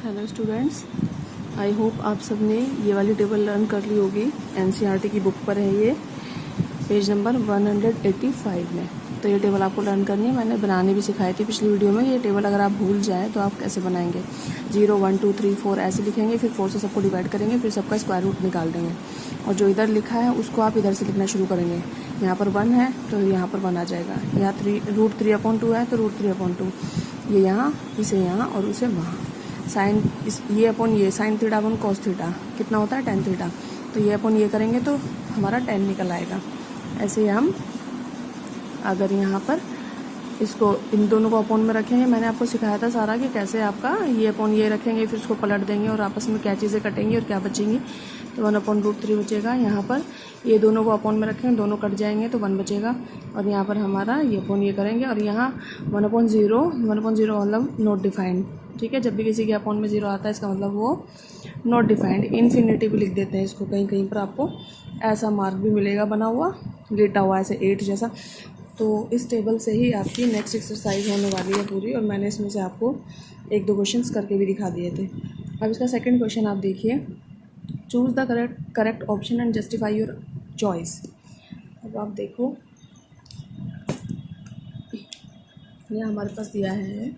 Hello students, I hope आप सब ने ये वाली टेबल लर्न कर ली होगी। एनसीईआरटी की बुक पर है ये, पेज नंबर 185 में। तो ये टेबल आपको लर्न करनी है। मैंने बनाने भी सिखाई थी पिछली वीडियो में। ये टेबल अगर आप भूल जाए तो आप कैसे बनाएंगे, 0 1 2 3 4 ऐसे लिखेंगे, फिर 4 से सबको डिवाइड करेंगे, फिर सबका स्क्वायर रूट निकाल देंगे और जो इधर लिखा है उसको आप इधर से लिखना शुरू करेंगे। यहाँ पर 1 है तो यहाँ पर 1 आ जाएगा। यहाँ √3/2 है तो √3/2, ये यहाँ, इसे यहाँ और उसे वहाँ। साइन ये अपॉन ये, sine theta upon cos theta कितना होता है, टेन थीटा। तो ये अपॉन ये करेंगे तो हमारा 10 निकल आएगा। ऐसे ही हम अगर यहाँ पर इसको इन दोनों को अपॉन में रखेंगे, मैंने आपको सिखाया था सारा कि कैसे आपका ये अपॉन ये रखेंगे, फिर उसको पलट देंगे और आपस में क्या चीज़ें कटेंगी और क्या बचेंगी। तो 1/√3 बचेगा। यहाँ पर ये दोनों को अपॉन में रखेंगे, दोनों कट जाएंगे तो 1 बचेगा। और यहाँ पर हमारा ये अपॉन ये करेंगे और यहाँ 1/0 मतलब नॉट डिफाइंड। ठीक है, जब भी किसी के अपॉन में 0 आता है इसका मतलब वो नॉट डिफाइंड। इन्फिनिटी भी लिख देते हैं इसको, कहीं कहीं पर आपको ऐसा मार्क भी मिलेगा बना हुआ, लेटा हुआ ऐसे 8 जैसा। तो इस टेबल से ही आपकी नेक्स्ट एक्सरसाइज होने वाली है पूरी, और मैंने इसमें से आपको 1-2 क्वेश्चंस करके भी दिखा दिए थे। अब इसका सेकंड क्वेश्चन आप देखिए, choose the correct option and justify your choice. अब आप देखो, ये हमारे पास दिया है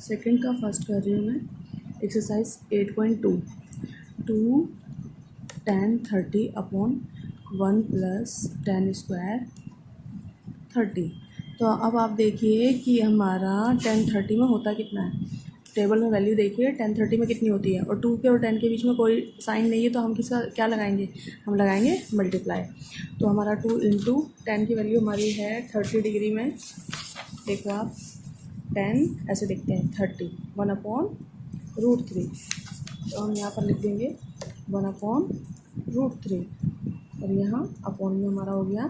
सेकंड का फर्स्ट कर रही हूँ मैं, एक्सरसाइज 8.2 2 10 30 अपॉन 1 + 10 स्क्वायर 30। तो अब आप देखिए कि हमारा 10 30 में होता कितना है। टेबल में वैल्यू देखिए 10 30 में कितनी होती है, और 2 के और 10 के बीच में कोई साइन नहीं है तो हम किसका क्या लगाएंगे, हम लगाएंगे मल्टीप्लाई। तो हमारा 2 × 10 की वैल्यू हमारी है 30 डिग्री में। देखो आप 10 ऐसे देखते हैं, 30 1/√3। तो हम यहाँ पर लिख देंगे 1/√3 और यहाँ अपॉन में हमारा हो गया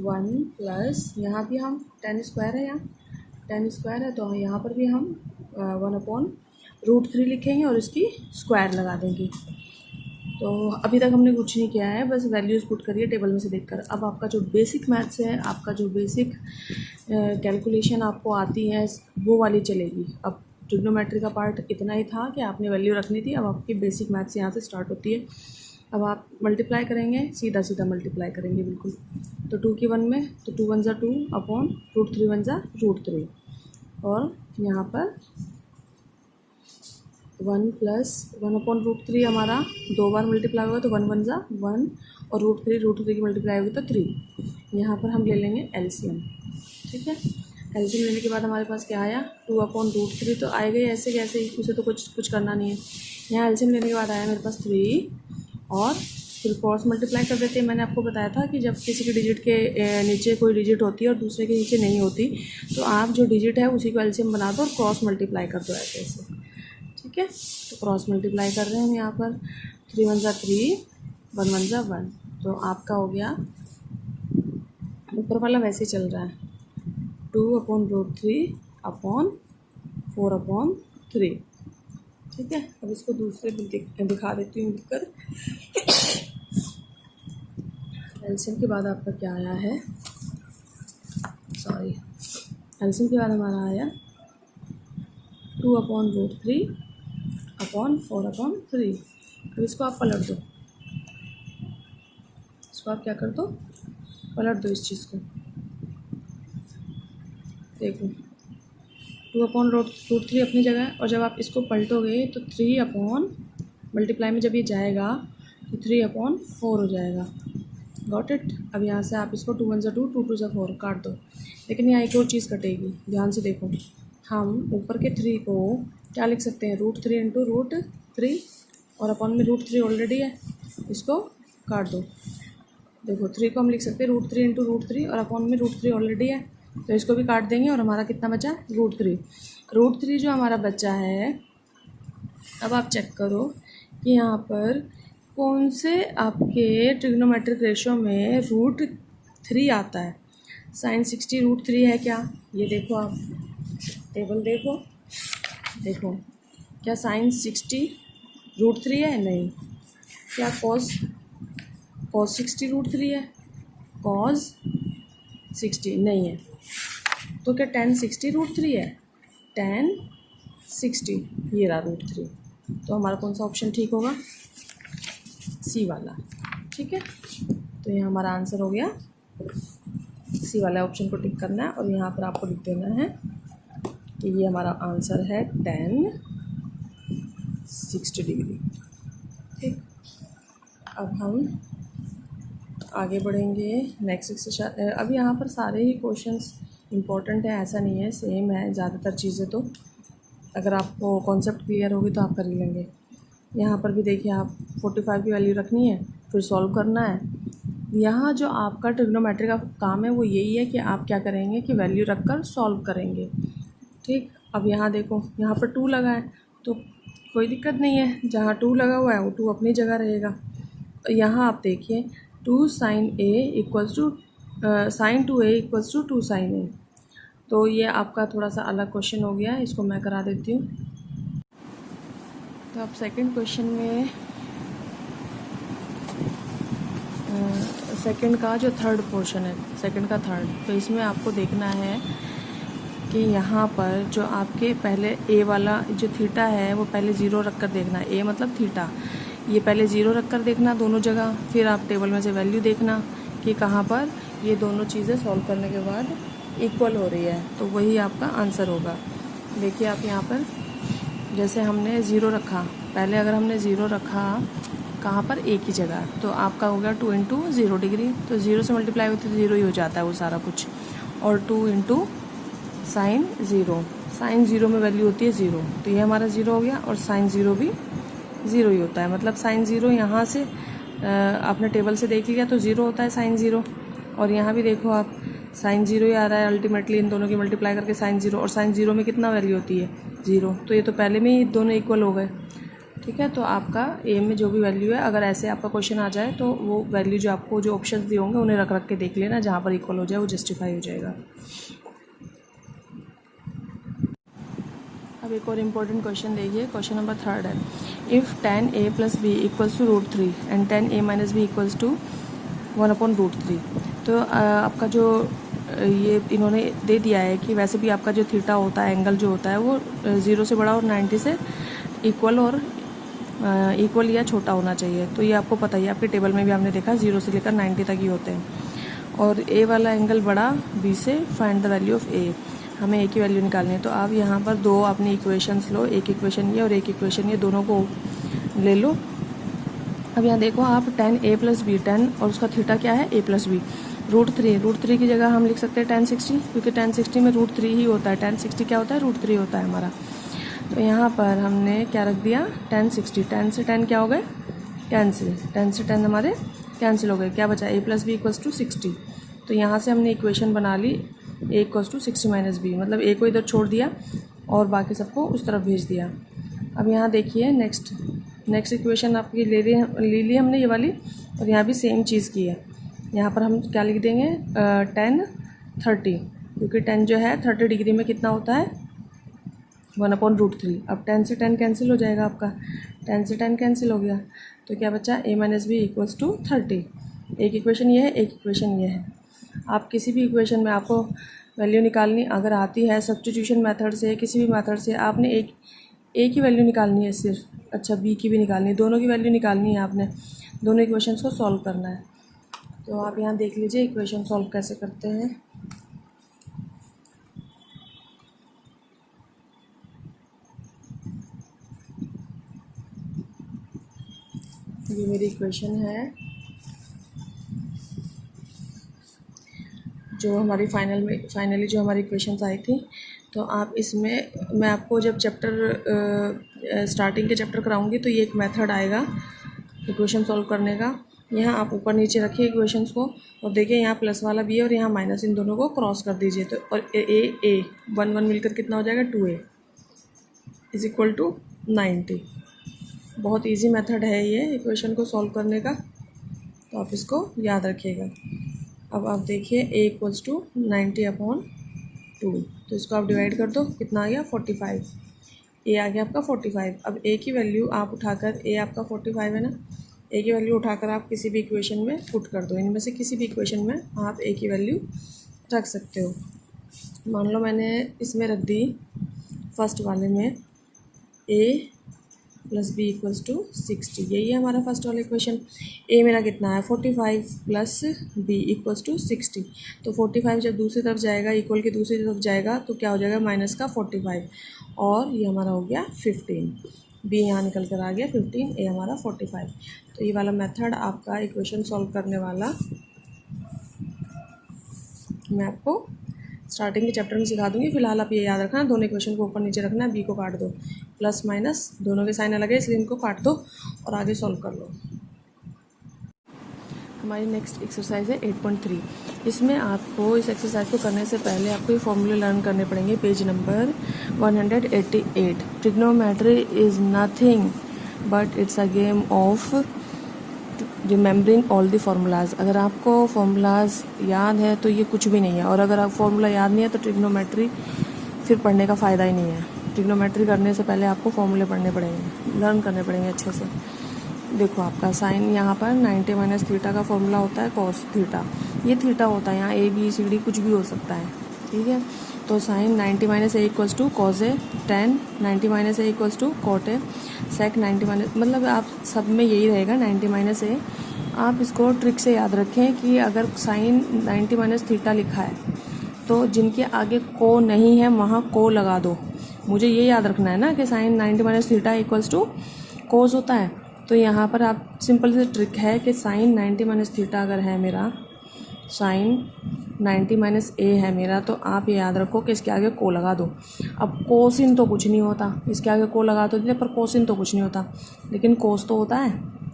1 प्लस, यहाँ भी हम 10 स्क्वायर है, यहाँ 10 स्क्वायर है तो यहाँ पर भी हम 1/√3 लिखेंगे और इसकी स्क्वायर लगा देंगे। तो अभी तक हमने कुछ नहीं किया है, बस वैल्यूज़ पुट करिए टेबल में से देखकर। अब आपका जो बेसिक मैथ्स है, आपका जो बेसिक कैलकुलेशन आपको आती है वो वाली चलेगी। अब ट्रिग्नोमेट्री का पार्ट इतना ही था कि आपने वैल्यू रखनी थी। अब आपकी बेसिक मैथ्स यहाँ से स्टार्ट होती है। अब आप मल्टीप्लाई करेंगे, सीधा सीधा मल्टीप्लाई करेंगे बिल्कुल। तो 2 की 1 में तो 2 × 1 = 2 अपॉन √3 × 1 = √3, और यहाँ पर 1 + 1/√3 हमारा 2 बार मल्टीप्लाई होगा तो 1 × 1 = 1 और √3 की मल्टीप्लाई होगी तो 3। यहाँ पर हम ले लेंगे एलसीएम। ठीक है, एलसीएम लेने के बाद हमारे पास क्या आया, 2/√3 तो आएगा ही ऐसे कैसे ही, उसे तो कुछ करना नहीं है। यहाँ एलसीएम लेने के बाद आया मेरे पास 3 और फिर क्रॉस मल्टीप्लाई कर देते हैं। मैंने आपको बताया था कि जब किसी की डिजिट के नीचे कोई डिजिट होती है और दूसरे के नीचे नहीं होती, तो आप जो डिजिट है उसी को एलसीएम बना दो और क्रॉस मल्टीप्लाई कर दो ऐसे ऐसे। ठीक है, तो क्रॉस मल्टीप्लाई कर रहे हैं हम यहाँ पर, 3 × 1 = 3, 1 × 1 = 1। तो आपका हो गया, ऊपर वाला वैसे ही चल रहा है, 2/√3 अपॉन 4/3। ठीक है, अब इसको दूसरे दिखा देती हूँ लिखकर। एलसीएम के बाद आपका क्या आया है, सॉरी, एलसीएम के बाद हमारा आया 2/√3 अपॉन 4/3। अब इसको आप पलट दो, इसको आप क्या कर दो, पलट दो इस चीज़ को। देखो 2/√3 अपनी जगह, और जब आप इसको पलटोगे तो 3 अपॉन मल्टीप्लाई में जब ये जाएगा तो 3/4 हो जाएगा। Got it. अब यहाँ से आप इसको 2 × 1 = 2, 2 × 2 = 4 काट दो। लेकिन यहाँ एक और चीज़ कटेगी, ध्यान से देखो। हम ऊपर के 3 को क्या लिख सकते हैं, √3 × √3, और अपॉन में √3 ऑलरेडी है, इसको काट दो। देखो 3 को हम लिख सकते हैं √3 × √3 और अपॉन में √3 ऑलरेडी है, तो इसको भी काट देंगे और हमारा कितना बचा, √3। √3 जो हमारा बचा है, अब आप चेक करो कि यहाँ पर कौन से आपके ट्रिग्नोमेट्रिक रेशो में √3 आता है। sin 60 √3 है क्या, ये देखो आप टेबल देखो, देखो क्या sin 60 √3 है, नहीं। क्या cos 60 √3 है, cos 60 नहीं है। तो क्या 1060√3 है? 1060 ये रहा √3। तो हमारा कौन सा ऑप्शन ठीक होगा? सी वाला। ठीक है, तो ये हमारा आंसर हो गया। सी वाला ऑप्शन को टिक करना है और यहाँ पर आपको लिख देना है कि ये हमारा आंसर है 1060 डिग्री। ठीक, अब हम आगे बढ़ेंगे नेक्स्ट एक्सरसाइज। अब यहाँ पर सारे ही क्वेश्चंस इम्पोर्टेंट है, ऐसा नहीं है, सेम है ज़्यादातर चीज़ें। तो अगर आपको कॉन्सेप्ट क्लियर होगी तो आप कर लेंगे। यहाँ पर भी देखिए, आप 45 की वैल्यू रखनी है, फिर सॉल्व करना है। यहाँ जो आपका ट्रिग्नोमेट्री का काम है वो यही है कि आप क्या करेंगे कि वैल्यू रखकर सॉल्व करेंगे। ठीक, अब यहाँ देखो, यहाँ पर 2 लगा है तो कोई दिक्कत नहीं है, जहाँ 2 लगा हुआ है वो 2 अपनी जगह रहेगा। तो यहाँ आप देखिए 2 sin A equals to sin 2A equals to 2 sin A। तो ये आपका थोड़ा सा अलग क्वेश्चन हो गया, इसको मैं करा देती हूँ। तो अब सेकंड क्वेश्चन में सेकंड का जो थर्ड पोर्शन है, सेकंड का थर्ड, तो इसमें आपको देखना है कि यहाँ पर जो आपके पहले ए वाला जो थीटा है वो पहले 0 रख कर देखना है। ए मतलब थीटा, ये पहले 0 रख कर देखना दोनों जगह, फिर आप टेबल में से वैल्यू देखना कि कहाँ पर ये दोनों चीज़ें सॉल्व करने के बाद इक्वल हो रही है, तो वही आपका आंसर होगा। देखिए आप यहाँ पर जैसे हमने 0 रखा, पहले अगर हमने 0 रखा कहाँ पर, ए की जगह, तो आपका हो गया 2 इंटू 0 डिग्री। तो 0 से मल्टीप्लाई होती तो 0 ही हो जाता है वो सारा कुछ। और 2 इंटू साइन 0, साइन 0 में वैल्यू होती है 0, तो ये हमारा 0 हो गया। और साइन 0 भी 0 ही होता है, मतलब साइन 0 यहाँ से आपने टेबल से देख लिया तो 0 होता है साइन 0। और यहाँ भी देखो आप, साइन 0 ही आ रहा है अल्टीमेटली, इन दोनों की मल्टीप्लाई करके साइन 0, और साइन 0 में कितना वैल्यू होती है 0, तो ये तो पहले में ही दोनों इक्वल हो गए। ठीक है, तो आपका ए में जो भी वैल्यू है, अगर ऐसे आपका क्वेश्चन आ जाए तो वो वैल्यू जो आपको जो ऑप्शंस दिए होंगे उन्हें रख रख के देख लेना, जहाँ पर इक्वल हो जाए वो जस्टिफाई हो जाएगा। अब एक और इम्पोर्टेंट क्वेश्चन देखिए, क्वेश्चन नंबर 3 है। If tan a plus B equals to √3 and tan a minus B equals to 1/√3। तो आपका जो ये इन्होंने दे दिया है कि वैसे भी आपका जो थीटा होता है, एंगल जो होता है वो 0 से बड़ा और 90 से इक्वल और इक्वल या छोटा होना चाहिए। तो ये आपको पता ही है, आपके टेबल में भी हमने देखा 0 से लेकर 90 तक ही होते हैं। और ए वाला एंगल बड़ा बी से, फाइंड द वैल्यू ऑफ ए, हमें ए की वैल्यू निकालनी है। तो आप यहाँ पर दो अपनी इक्वेशंस लो, एक इक्वेशन ये और एक इक्वेशन ये, दोनों को ले लो। अब यहाँ देखो आप tan a plus B, tan और उसका थीटा क्या है a प्लस बी, √3 की जगह हम लिख सकते हैं tan 60, क्योंकि tan 60 में √3 ही होता है। tan 60 क्या होता है, √3 होता है हमारा। तो यहाँ पर हमने क्या रख दिया, tan 60, tan से tan क्या हो गए, कैंसिल, tan से tan हमारे कैंसिल हो गए, क्या बचा a plus B equals to 60। तो यहाँ से हमने इक्वेशन बना ली a equals to 60 minus B, मतलब a को इधर छोड़ दिया और बाकी सबको उस तरफ भेज दिया। अब यहाँ देखिए नेक्स्ट इक्वेशन आपकी ले ली हमने ये वाली, और यहाँ भी सेम चीज़ की है। यहाँ पर हम क्या लिख देंगे, tan 30, क्योंकि tan जो है 30 डिग्री में कितना होता है, 1/√3। अब tan से tan कैंसिल हो जाएगा आपका, tan से tan कैंसिल हो गया, तो क्या बचा a minus B equals to 30। एक इक्वेशन ये है, एक इक्वेशन ये है। आप किसी भी इक्वेशन में आपको वैल्यू निकालनी अगर आती है सब्स्टिट्यूशन मेथड से, किसी भी मेथड से, आपने एक ए की वैल्यू निकालनी है सिर्फ, अच्छा बी की भी निकालनी है, दोनों की वैल्यू निकालनी है आपने, दोनों इक्वेशंस को सॉल्व करना है। तो आप यहाँ देख लीजिए इक्वेशन सॉल्व कैसे करते हैं। ये मेरी इक्वेशन है जो हमारी फाइनली जो हमारी इक्वेशंस आई थी। तो आप इसमें, मैं आपको जब चैप्टर स्टार्टिंग के चैप्टर कराऊंगी तो ये एक मेथड आएगा इक्वेशन सॉल्व करने का। यहाँ आप ऊपर नीचे रखिए इक्वेशंस को, और देखिए यहाँ प्लस वाला भी है और यहाँ माइनस, इन दोनों को क्रॉस कर दीजिए। तो और ए 1 मिलकर कितना हो जाएगा, 2a इज इक्वल टू 90। बहुत इजी मेथड है ये इक्वेशन को सॉल्व करने का, तो आप इसको याद रखिएगा। अब आप देखिए a इक्वल्स टू 90/2, तो इसको आप डिवाइड कर दो, कितना आ गया 45, a आ गया आपका 45। अब a की वैल्यू आप उठाकर, a आपका 45 है ना, a की वैल्यू उठाकर आप किसी भी इक्वेशन में पुट कर दो, इनमें से किसी भी इक्वेशन में आप a की वैल्यू रख सकते हो। मान लो मैंने इसमें रख दी फर्स्ट वाले में a plus B equals to 60, यही है हमारा फर्स्ट वाला इक्वेशन। ए मेरा कितना है 45 प्लस बी इक्वल्स टू 60, तो 45 जब दूसरी तरफ जाएगा इक्वल की दूसरी तरफ जाएगा तो क्या हो जाएगा माइनस का 45, और ये हमारा हो गया 15, बी यहाँ निकल कर आ गया 15, ए हमारा 45। तो ये वाला मेथड आपका इक्वेशन सॉल्व करने वाला मैं आपको स्टार्टिंग के चैप्टर में सिखा दूंगी। फिलहाल आप ये याद रखना, दोनों इक्वेशन को ऊपर नीचे रखना है, बी को काट दो, प्लस माइनस दोनों के साइन अलग है इसलिए इनको काट दो और आगे सॉल्व कर लो। हमारी नेक्स्ट एक्सरसाइज है 8.3। इसमें आपको इस एक्सरसाइज को करने से पहले आपको ये फॉर्मूले लर्न करने पड़ेंगे। Page number 188। Trigonometry is nothing but it's a game of remembering all the formulas. अगर आपको फार्मूलाज याद है तो ये कुछ भी नहीं है, और अगर आप फार्मूला याद नहीं है तो ट्रिग्नोमेट्री फिर पढ़ने का फ़ायदा ही नहीं है। ट्रिग्नोमेट्री करने से पहले आपको फार्मूले पढ़ने पड़ेंगे, लर्न करने पड़ेंगे अच्छे से। देखो आपका साइन यहाँ पर 90 माइनस थीटा का फॉर्मूला होता है कॉस थीटा, ये थीटा होता है, यहाँ ए बी सी डी कुछ भी हो सकता है, ठीक है। तो sine 90 minus A equals to cos A, tan 90 minus A equals to cot A, sec 90 minus, मतलब आप सब में यही रहेगा 90 माइनस ए। आप इसको ट्रिक से याद रखें कि अगर साइन 90 माइनस थीटा लिखा है तो जिनके आगे को नहीं है वहाँ को लगा दो। मुझे ये याद रखना है ना कि sine 90 minus theta equals to cos होता है। तो यहाँ पर आप सिंपल से ट्रिक है कि साइन 90 माइनस थीटा अगर है मेरा, साइन 90 माइनस ए है मेरा, तो आप ये याद रखो कि इसके आगे को लगा दो। अब कोसिन तो कुछ नहीं होता, इसके आगे को लगा तो दिया, पर कोसिन तो कुछ नहीं होता, लेकिन कोस तो होता है,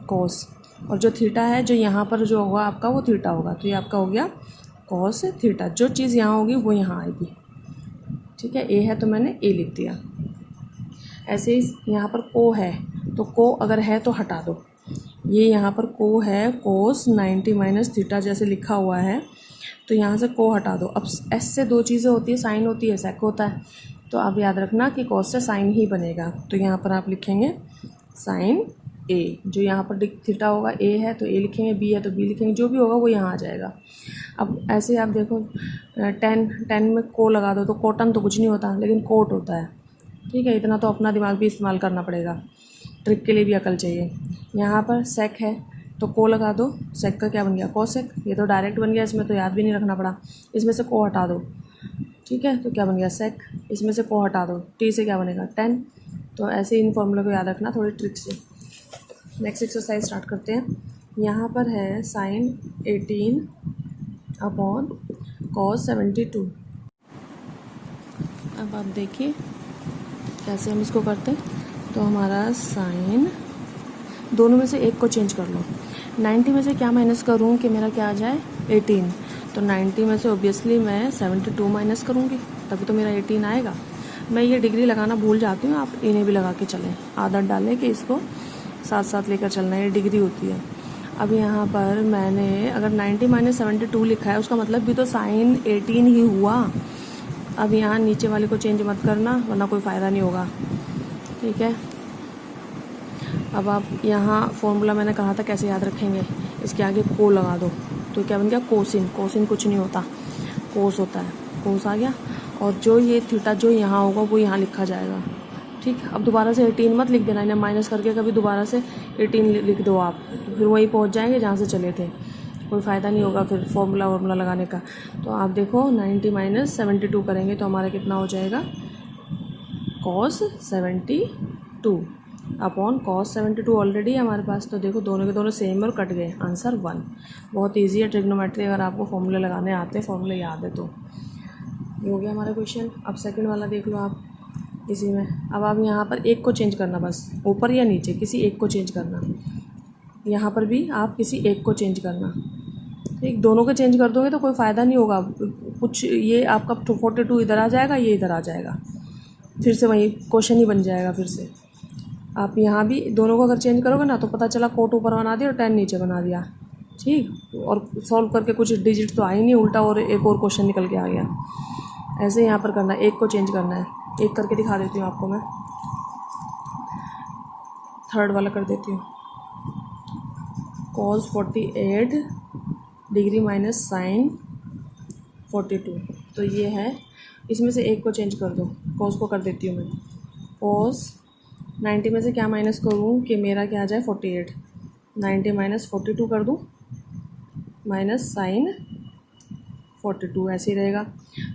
कोस। और जो थीटा है जो यहाँ पर जो होगा आपका वो थीटा होगा, तो ये आपका हो गया कॉस थीटा। जो चीज़ यहाँ होगी वो यहाँ आएगी, ठीक है। ए है तो मैंने ए लिख दिया। ऐसे ही यहाँ पर को है तो को अगर है तो हटा दो, ये यहाँ पर को है कोस 90 माइनस थीटा जैसे लिखा हुआ है, तो यहाँ से को हटा दो। अब एस से दो चीज़ें होती है, साइन होती है, सेक होता है, तो आप याद रखना कि कॉस से साइन ही बनेगा। तो यहाँ पर आप लिखेंगे साइन ए, जो यहाँ पर थीटा होगा, ए है तो ए लिखेंगे, बी है तो बी लिखेंगे, जो भी होगा वो यहाँ आ जाएगा। अब ऐसे आप देखो 10 में को लगा दो तो कॉटन तो कुछ नहीं होता, लेकिन कोट होता है, ठीक है। इतना तो अपना दिमाग भी इस्तेमाल करना पड़ेगा, ट्रिक के लिए भी अकल चाहिए। यहाँ पर सेक है तो को लगा दो, सेक का क्या बन गया कोसेक, ये तो डायरेक्ट बन गया, इसमें तो याद भी नहीं रखना पड़ा। इसमें से को हटा दो, ठीक है, तो क्या बन गया सेक, इसमें से को हटा दो, टी से क्या बनेगा 10। तो ऐसे इन फॉर्मूले को याद रखना थोड़ी ट्रिक से। नेक्स्ट एक्सरसाइज स्टार्ट करते हैं। यहाँ पर है साइन 18 अपॉन कॉस 72। अब आप देखिए कैसे हम इसको करते हैं। तो हमारा साइन, दोनों में से एक को चेंज कर लो। 90 में से क्या माइनस करूँ कि मेरा क्या आ जाए 18, तो 90 में से ऑब्वियसली मैं 72 माइनस करूँगी, तभी तो मेरा 18 आएगा। मैं ये डिग्री लगाना भूल जाती हूँ, आप इन्हें भी लगा के चलें, आदत डालें कि इसको साथ साथ लेकर चलना है, ये डिग्री होती है। अब यहाँ पर मैंने अगर 90 माइनस 72 लिखा है, उसका मतलब भी तो साइन 18 ही हुआ। अब यहाँ नीचे वाले को चेंज मत करना वरना कोई फ़ायदा नहीं होगा, ठीक है। अब आप यहाँ फॉर्मूला मैंने कहा था कैसे याद रखेंगे, इसके आगे को लगा दो, तो क्या बन गया कोसिन, कोसिन कुछ नहीं होता, कोस होता है, कोस आ गया। और जो ये थीटा जो यहाँ होगा वो यहाँ लिखा जाएगा, ठीक। अब दोबारा से 18 मत लिख देना, इन्हें माइनस करके कभी दोबारा से 18 लिख दो आप, तो फिर वहीं पहुँच जाएंगे जहाँ से चले थे, कोई फ़ायदा नहीं होगा फिर फॉर्मूला वॉर्मूला लगाने का। तो आप देखो 90 माइनस 72 करेंगे तो हमारा कितना हो जाएगा कॉस 72 अपॉन कॉस 72 ऑलरेडी हमारे पास, तो देखो दोनों के दोनों सेम और कट गए, आंसर 1। बहुत इजी है ट्रिग्नोमेट्री, अगर आपको फॉर्मूले लगाने आते हैं, फॉर्मूले याद है तो। ये हो गया हमारा क्वेश्चन। अब सेकंड वाला देख लो आप इसी में। अब आप यहाँ पर एक को चेंज करना, बस ऊपर या नीचे किसी एक को चेंज करना, यहाँ पर भी आप किसी एक को चेंज करना, ठीक। दोनों को चेंज कर दोगे तो कोई फ़ायदा नहीं होगा, कुछ ये आपका 42 इधर आ जाएगा, ये इधर आ जाएगा, फिर से वही क्वेश्चन ही बन जाएगा। फिर से आप यहाँ भी दोनों को अगर चेंज करोगे ना तो पता चला कोट ऊपर बना दिया और 10 नीचे बना दिया, ठीक। और सॉल्व करके कुछ डिजिट तो आई नहीं, उल्टा और एक और क्वेश्चन निकल के आ गया। ऐसे यहाँ पर करना है, एक को चेंज करना है। एक करके दिखा देती हूँ आपको, मैं थर्ड वाला कर देती हूँ। कॉस 48 डिग्री माइनस साइन 42, तो ये है, इसमें से एक को चेंज कर दो, कोस को कर देती हूँ मैं। कोस 90 में से क्या माइनस करूँ कि मेरा क्या आ जाए 48, 90 माइनस 42 कर दूँ, माइनस साइन 42 ऐसे ही रहेगा।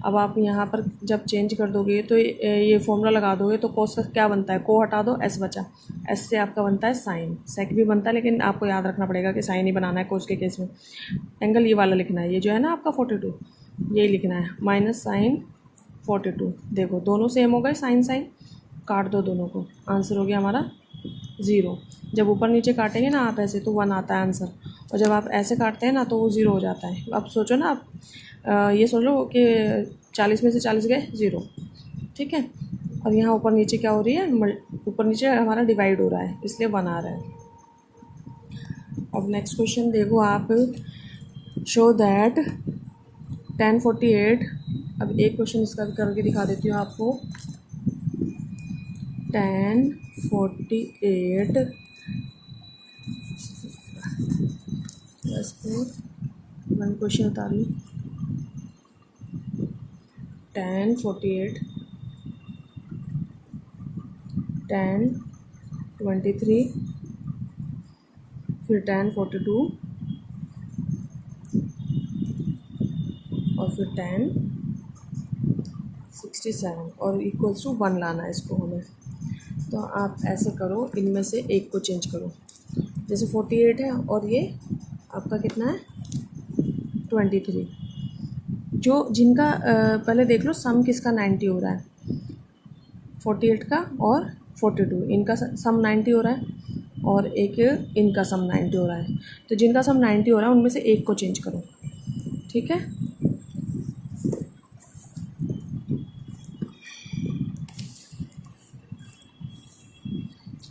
अब आप यहाँ पर जब चेंज कर दोगे तो ये फॉर्मूला लगा दोगे तो कोस का क्या बनता है, को हटा दो, एस बचा, एस से आपका बनता है साइन, सेक भी बनता है, लेकिन आपको याद रखना पड़ेगा कि साइन ही बनाना है कोस के केस में। एंगल ये वाला लिखना है, ये जो है ना आपका 42, यही लिखना है, माइनस साइन 42। देखो दोनों सेम हो गए, साइन साइन, काट दो दोनों को, आंसर हो गया हमारा 0। जब ऊपर नीचे काटेंगे ना आप ऐसे तो 1 आता है आंसर, और जब आप ऐसे काटते हैं ना तो वो 0 हो जाता है। अब सोचो ना आप, ये सोच लो कि 40 में से 40 गए 0, ठीक है। और यहाँ ऊपर नीचे क्या हो रही है, ऊपर नीचे हमारा डिवाइड हो रहा है, इसलिए 1 आ रहा है। अब नेक्स्ट क्वेश्चन देखो आप, शो दैट tan 48, अब एक क्वेश्चन इसका भी करके दिखा देती हूँ आपको। tan 48 प्लस 4, 1 क्वेश्चन उतार ली। tan 48 tan 23, फिर tan 42 और फिर tan 67 और इक्वल्स टू 1 लाना है इसको हमें। तो आप ऐसे करो, इनमें से एक को चेंज करो, जैसे 48 है और ये आपका कितना है 23, जो जिनका पहले देख लो सम किसका 90 हो रहा है, 48 का और 42, इनका सम 90 हो रहा है, और एक इनका सम 90 हो रहा है। तो जिनका सम 90 हो रहा है उनमें से एक को चेंज करो, ठीक है।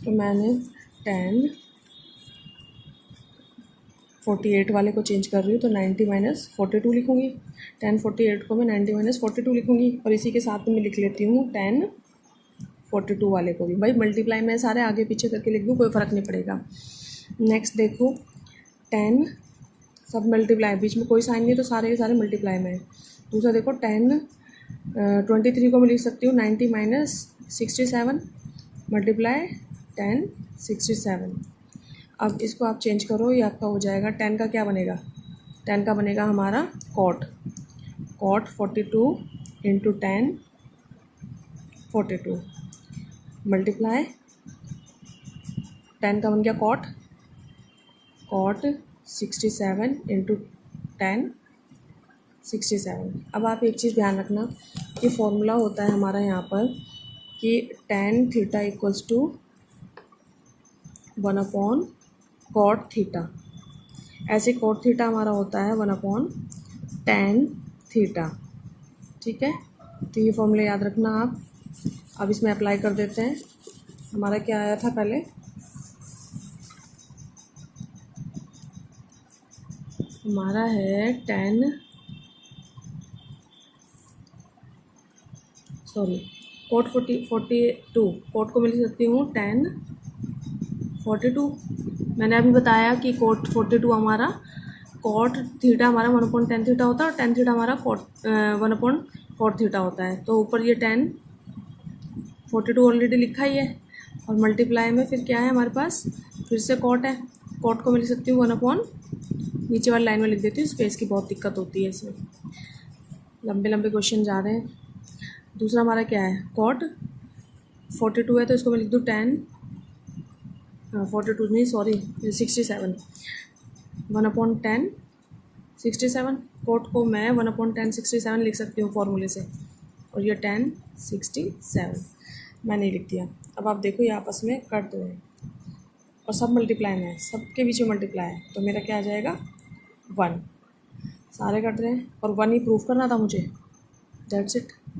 तो मैंने tan 48 वाले को चेंज कर रही हूँ, तो 90 माइनस 42 लिखूँगी, tan 48 को मैं 90 माइनस 42 लिखूँगी, और इसी के साथ में लिख लेती हूँ tan 42 वाले को भी। भाई मल्टीप्लाई में सारे आगे पीछे करके लिख दूँ, कोई फ़र्क नहीं पड़ेगा। नेक्स्ट देखो, tan सब मल्टीप्लाई, बीच में कोई साइन नहीं है तो सारे के सारे मल्टीप्लाई में है। दूसरा देखो tan 23 को मैं लिख सकती हूँ 90 माइनस 67 मल्टीप्लाई tan 67। अब इसको आप चेंज करो, ये आपका हो जाएगा, tan का क्या बनेगा, tan का बनेगा हमारा cot 42 into tan 42 multiply, tan का बन गया cot 67 इंटू tan 67। अब आप एक चीज़ ध्यान रखना कि फॉर्मूला होता है हमारा यहाँ पर कि tan theta equals to 1 upon cot theta, ऐसे कॉट थीटा हमारा होता है 1 अपॉन tan थीटा, ठीक है। तो ये फॉर्मूला याद रखना आप। अब इसमें अप्लाई कर देते हैं, हमारा क्या आया था पहले, हमारा है कॉट 42, कॉट को मैं लिख सकती हूँ tan 42। मैंने अभी बताया कि कॉट 42 हमारा, कॉट थीटा हमारा 1 अपॉन tan थीटा होता है, और tan थीटा हमारा 1 अपॉन कॉट थीटा होता है। तो ऊपर ये tan 42 ऑलरेडी लिखा ही है, और मल्टीप्लाई में फिर क्या है हमारे पास, फिर से कॉट है, कॉट को मैं लिख सकती हूँ 1 अपॉन, नीचे वाली लाइन में लिख देती हूँ, स्पेस की बहुत दिक्कत होती है इसमें, लंबे लंबे क्वेश्चन जा रहे हैं। दूसरा हमारा क्या है, कॉट 42 है तो इसको मैं लिख दूँ tan 42 नहीं सॉरी 67, 1 अपॉन tan 67, कॉट को मैं 1 अपॉन tan 67 लिख सकती हूँ फॉर्मूले से, और ये tan 67 मैंने लिख दिया। अब आप देखो ये आपस में कट दो हैं, और सब मल्टीप्लाई में है, सबके बीच में मल्टीप्लाई है, तो मेरा क्या आ जाएगा 1, सारे कट रहे हैं, और 1 ही प्रूफ करना था मुझे, दैट्स इट।